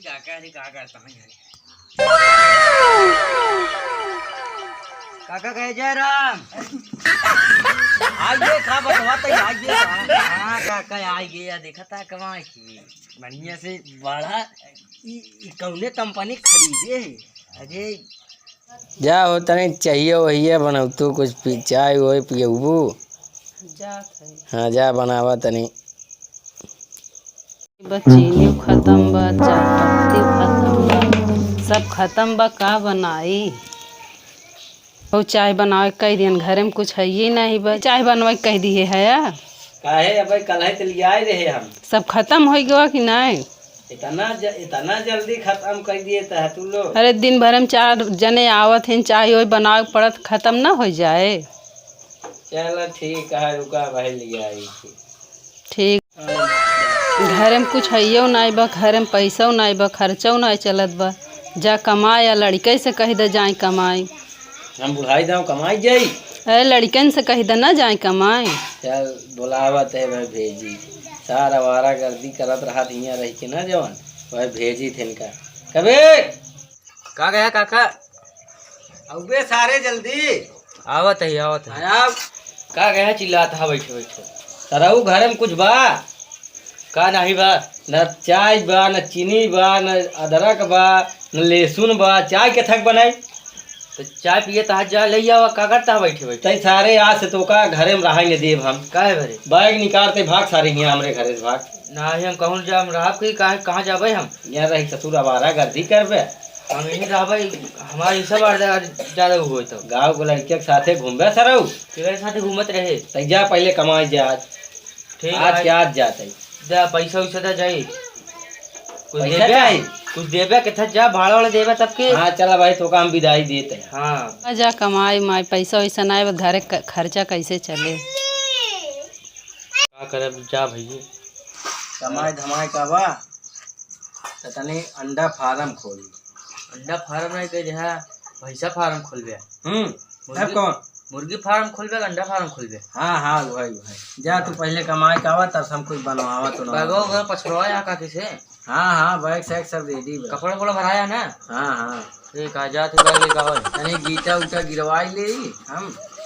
काका जी का करता है काका कहे जय राम आइए खा बतवाते आइए। हाँ काका आ गया देखा था कमाई की बढ़िया से बड़ा कौने कंपनी खरीदे है। अरे जा हो तने चाहिए वही बनाऊ तू कुछ चाय वही पियबू हाँ जा बनावा तनी चीनी खत्म बा चाय पत्ती खत्म बा सब खत्म बा का बनाई और चाय बनावे कह दियन घरे में कुछ है ही नहीं बा चाय बनवा कह दिए है काहे अब कल है चलिए आए रहे हम सब खत्म हो गया कि नहीं इतना जल्दी खत्म कर दिए तो तू लोग। अरे दिन भर में 4 जने आवत हैं चाय वही बनावे पड़त खत्म ना हो जाए। चलो ठीक है रुका भाई ले आई थी ठीक घरे में कुछ है नहीं बा घरे में पैसा नहीं बा खर्चा नहीं चलत बा जा कमाए या लड़के से कह दे जाए कमाई हम बुढ़ाई दाव कमाई जाई अरे लड़कन से कह दे ना जाए कमाई। चल बुलावत है वह भेजी सारा वारा गर्दी करत रहा हियाँ रह के ना जवान वह भेजी थे इनका कबे का गया काका अबे सारे जल्दी आवत है अब का गया चिल्लाता बैठे बैठे सरऊ घर में कुछ बा का नहीं बा न चाय बा न चीनी बा न अदरक बा न लहसुन बा चाय के थक बनाई तो चाय पिए तो जा ले आओ का करता बैठे बैठे तई सारे आज से तो का घरे में रहेंगे देव हम काहे भरे बैग निकालते भाग सारे यहाँ हमरे घरे से भाग नहीं हम कहूँ जा रहा कि कहाँ जाबे हम यहाँ रही ससुर आवारा गर्दी करबे हम यहीं रहबे हमारे सब ज्यादा हुए तो गाँव के लड़के के साथे घूमबे सरऊ तेरे साथ घूमत रहे तई जा पहले कमाई जा आज ठीक आज के आज जाते जा पैसा वैसा तो जाई पैसा चाहिए कुछ देबे के था जा भाड़ा वाला देबे तब के। हाँ चला भाई तो का हम विदाई देते हैं। हाँ जा कमाई माई पैसा वैसा नहीं बा घरे खर्चा कैसे चले का करे जा भैया कमाई धमाई का बा तो तनी अंडा फार्म खोली अंडा फार्म नहीं कह रहा भैंसा फार्म खोलबे अब कौन मुर्गी फार्म खोलबे अंडा फार्म खोलबे। हाँ भाई जा तू पहले कमाई का बा तब हम कुछ बनवावा तो बैगो पछड़वा या का से हाँ बैग सैग सब रेडी बा कपड़ा वपड़ा भराया ना। हाँ ठीक है जा तू बैग लेकर आओ तनी गीटा उटा गिरवाई ले हम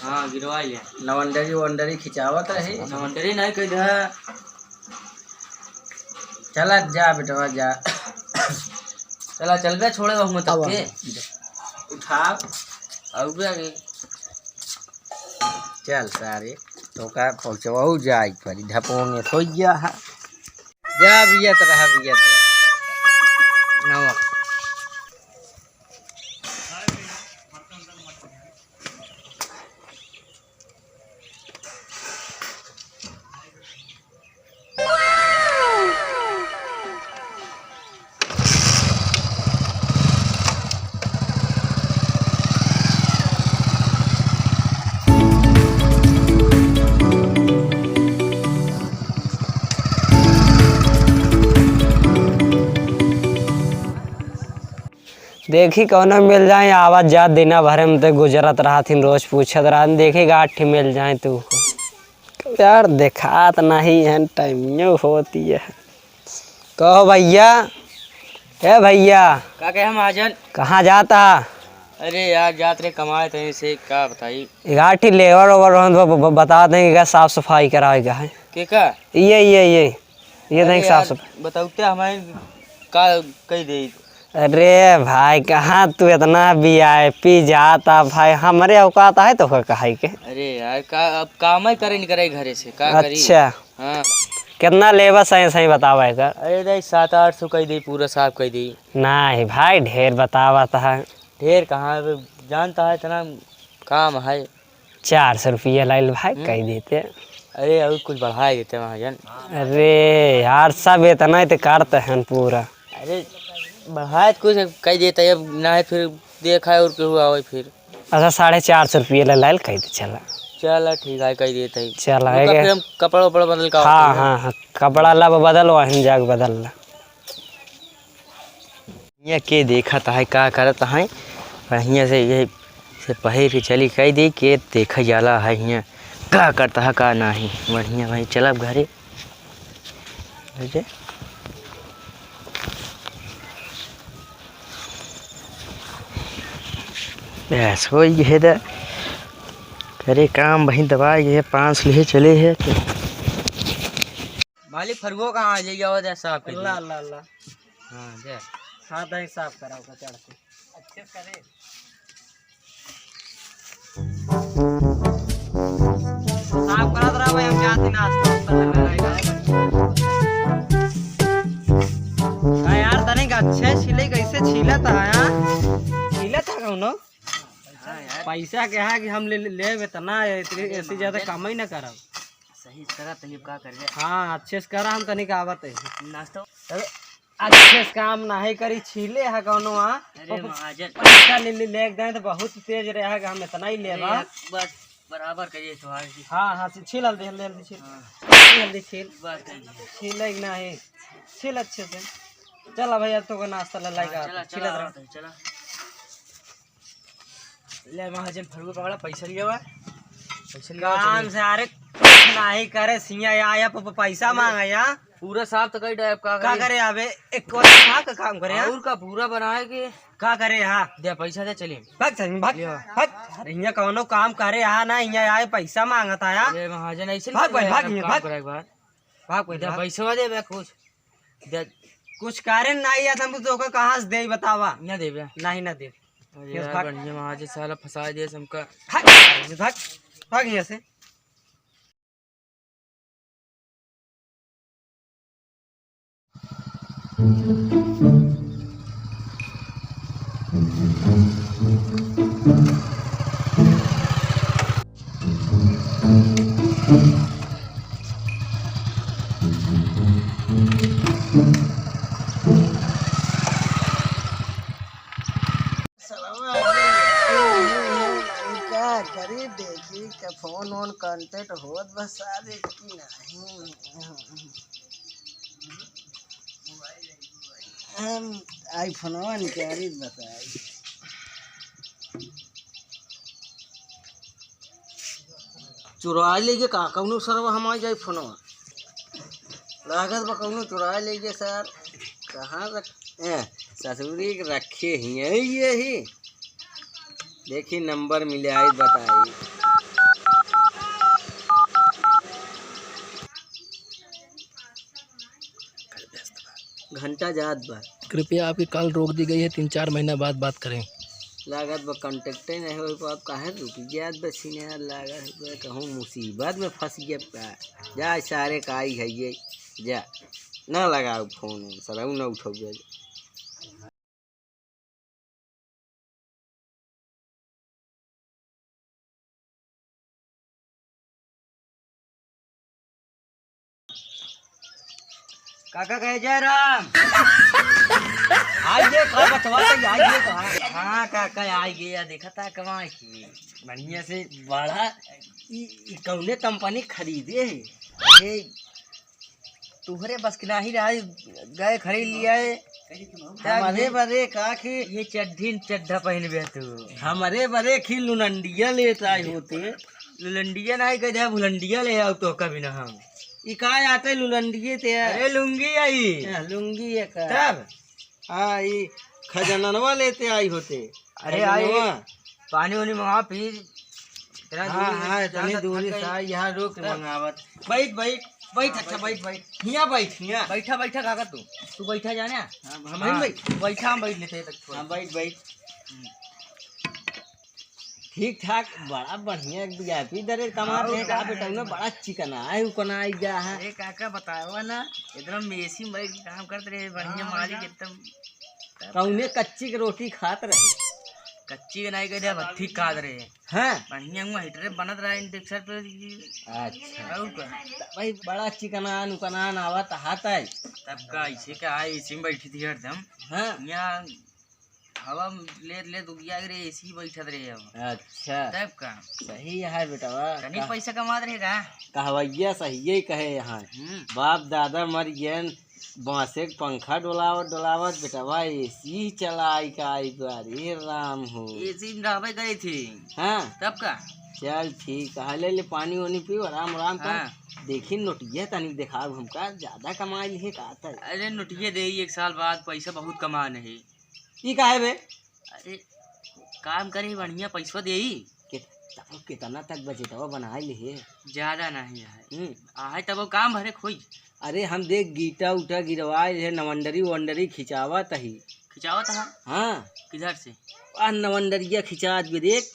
हाँ गिरवा लिया लवंडरी वंडरी खिंचावत रहे नवंटरी नहीं कह रहा चला जा बेटवा जा चला चलबे छोड़े हम तब के उठा अब भी आगे चल सारे तो का पहुँचवाऊ जाए पर ढपोंगे तो जा बियत रहा नवा देखी कौन मिल जाए आवाज जा दिना भरे में तो गुजरत रहा थी रोज पूछत रहा देखी गाठ मिल जाए तू यार देखात नहीं है टाइम होती है कहो भैया ए भैया का कहे महाजन कहाँ जाता अरे यार जात रे कमाए थे से का बताई गाठी लेवर ओवर बता देंगे क्या साफ सफाई कराएगा है के का ये देंगे साफ सफाई बताते हमारे का कही दे। अरे भाई कहाँ तू इतना VIP जाता भाई हमारे औकात है तो कहा के अरे यार का अब काम ही करे नहीं करे घरे से का करी। अच्छा हाँ कितना लेबर सही बतावा कर अरे दे 700-800 कही दी पूरा साफ कही दी। नहीं भाई ढेर बतावा है ढेर कहाँ जानता है इतना काम है 400 रुपया लाइल भाई कह देते। अरे अभी कुछ बढ़ा देते महाजन। अरे यार सब इतना ही तो करते हैं पूरा। अरे बढ़ाए कुछ कह देते अब ना है फिर देखा है और क्यों हुआ हो फिर अच्छा 450 रुपया लाइल कह दे चला चल ठीक है कह देते चला फिर हम कपड़ा वपड़ा बदल का। हाँ कपड़ा ला बदल वहीं जाके बदल ला ये के देखा है का करता है बढ़िया से ये से पहले के चली कह दी के देखा जाला है यहाँ का करता है का नहीं बढ़िया भाई चल अब घरे बस हो ये दा करे काम वही दवाई ये 5 लिए चले है तो मालिक फरगो कहाँ ले जाओ दे साहब के अल्लाह अल्लाह अल्लाह। हां दे हाँ दही साफ कराओ का चढ़ के अच्छे से करे। साफ करा दरा भाई हम जाते नाश्ता वास्ता यार तने का अच्छे छिले कैसे छिला था यार छिला था कौनो पैसा के है कि हम ले तना ऐसी ज्यादा काम ही ना करब सही करा तनी का कर दे। हाँ अच्छे से करा हम तनिक आवत है नाश्ता अच्छे से काम नहीं करी छिले है कौनो अरे महाजन पैसा ले दे तो बहुत तेज रहे हम इतना ही लेबा बस बराबर करिए तुम्हारी जी। हाँ हाँ छील हल्दी हल्दी हल्दी छील हल्दी छील बस करिए छील नहीं छील अच्छे से। चला भैया तो का नाश्ता ले लाएगा चला छील चला चला ले महाजन फरगो पकड़ा पैसा लिया हुआ पैसा लिया काम से अरे कुछ नहीं करे सिया आया पैसा मांगा या पूरा साफ तो कई टाइप का करे आवे एक और का काम करे और का पूरा बनाए के का करे हाँ दे पैसा दे चलिए भाग चल भाग भाग अरे यहाँ कौनो काम करे यहाँ ना यहाँ आए पैसा मांगता या अरे महाजन ऐसे भाग भाई, भाग यहाँ, भाग। एक बार भाग कोई दे पैसा दे बे कुछ दे कुछ करे नहीं या तुम तो कहाँ से दे बतावा ना दे बे नहीं ना दे अरे यार बढ़िया महाजन साला फंसा दिया हमका भाग भाग भाग यहाँ से। देखी के फोन ऑन कांटेक्ट होत बस सारे की नहीं हम आईफोनवा निकाली बताई चुरा लेगे का कौनो सरवा हम जाए फोनवा लागत बा कौनो चुरा लेगे सर कहाँ रख ससुरी रखे ही यही देखी नंबर मिले आई बताई घंटा जात बा कृपया आपकी कॉल रोक दी गई है 3-4 महीना बाद बात करें। लागत बा कांटेक्ट नहीं हो तो आप काहे रुक जात बा सीने लागत बा कहूँ मुसीबत में फंस गया बा जा सारे काई है ये जा ना लगाओ फोन सर ना उठो जा काका कहे जय राम आइए का बतवा आइए कहा हाँ काका आई गया देखा था कमा की बढ़िया से बड़ा ई कौने कंपनी खरीदे है अरे तुम्हारे बस की नहीं रहा गए खरीद लिया है हमारे बड़े का कि ये चड्ढा पहन बे तू हमारे बड़े खी लुलंडिया लेता होते लुलंडिया नहीं कह भुलंडिया ले आओ तो कभी ना हम ई का आते लुलंडिये ते अरे लुंगी आई लुंगी है का तब हाँ ये खजननवा लेते आई होते अरे आई पानी वानी मंगा पी हाँ हाँ इतनी दूरी से यहाँ रोक मंगावत बैठ बैठ बैठ अच्छा बैठ बैठ यहाँ बैठ यहाँ बैठा बैठा काका तू बैठा जाने हम बैठा हम बैठ लेते हाँ बैठ बैठ ठीक ठाक बड़ा बढ़िया वीआईपी दरे कमा रहे का बेटा में बड़ा चिकना है उकना आई जा है अरे काका बताओ ना एकदम मेसी में काम करते रहे बढ़िया मालिक एकदम कौने कच्ची की रोटी खात रहे कच्ची के नहीं कहते भट्टी खात रहे हैं बढ़िया हीटर बनत रहा इंडक्शन पे अच्छा भाई बड़ा चिकनान उकनान आवत हाथ है तब का ऐसे का है इसी में बैठी थी एकदम हाँ यहाँ हवा ले दुनिया रे एसी बैठत रहे हम अच्छा तब का सही है बेटा कहीं पैसा कमा रहेगा कहवैया सही ही कहे यहाँ बाप दादा मर गए बांसे पंखा डोलावत बेटा एसी चलाई का अरे राम हो एसी में रहबे गए थे हाँ तब का चल ठीक है ले पानी वानी पियो आराम आराम कर देखी नोटिया तनी देखा हमका ज्यादा कमाई है का अरे नोटिया दे 1 साल बाद पैसा बहुत कमाने है ये का है बे अरे काम करे बढ़िया पैसा दे। कितना तक बजटवा बनाए लिए? ज्यादा नहीं है, आहे तब वो काम भरे खोई। अरे हम देख गीटा उटा गिरवाए रहे, नवंडरी वंडरी खिंचावत ही। खिंचावत है? हाँ किधर से? नवंडरिया खिंचा भी देख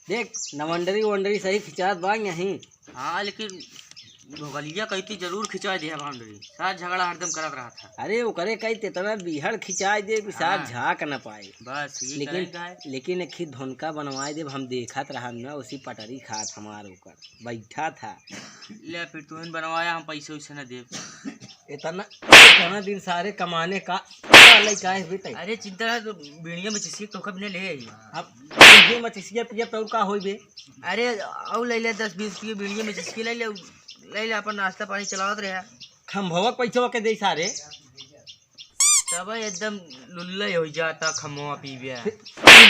देख, नवंडरी वंडरी सही खिंचात बा यहीं। हाँ लेकिन भोगलिया कहती जरूर खिंचा दे बाउंड्री, साथ झगड़ा हरदम करत रहा था। अरे वो करे कई तेतना बिहड़ खिंचाए दे कि साथ झाक न पाए। बस ये लेकिन एक खीर धोनका बनवाए दे, हम देखत रहा ना, उसी पटरी खात हमार ऊपर बैठा था। ले फिर तू बनवाया, हम पैसे वैसे न दे। इतना दिन सारे कमाने का बेटा। अरे चिंता है तो बीड़िया में चिसिया तो कब ने ले आई। अब में चिसिया पिया तो का होई बे? अरे और ले ले 10-20 रुपये बीड़िया में चिसकी ले ले अपन नाश्ता पानी चलावत रहे। खम्भवा पैसा के दे सारे, तब एकदम लुल्ला हो जाता खमवा पीवे।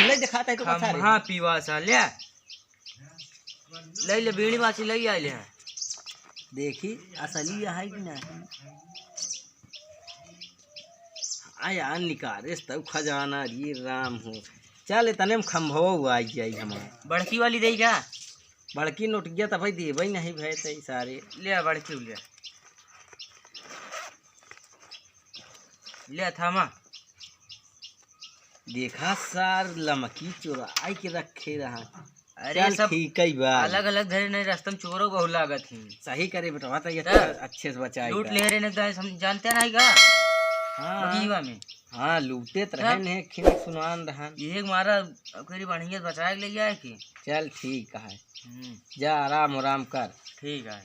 ले दिखाता है तो सारे। हाँ पीवा सा ले ले ले बीड़ी माची ले आई ले। देखी असली है कि नहीं। आया निकारे तब खजाना रे राम हो। चल इतने में खम्भवा हुआ आई जाई हमारे। बड़की वाली दे क्या? बड़की नोटिया तो भाई देवे नहीं भय थे सारे। ले बड़की ले ले थामा। देखा सार लमकी चोरा आई के रखे रहा। अरे सब ठीक है बात, अलग अलग धरे नहीं, रास्ते में चोरों बहुत लागत थी। सही करे बेटा, तो ये अच्छे से बचाए। लूट ले रहे ने हम जानते नहीं का। हाँ में हाँ लूटे तो रहे ने, खिन सुनान रहन। ये मारा करी बढ़िया बचाए ले जाए की। चल ठीक है, जा आराम आराम कर। ठीक है।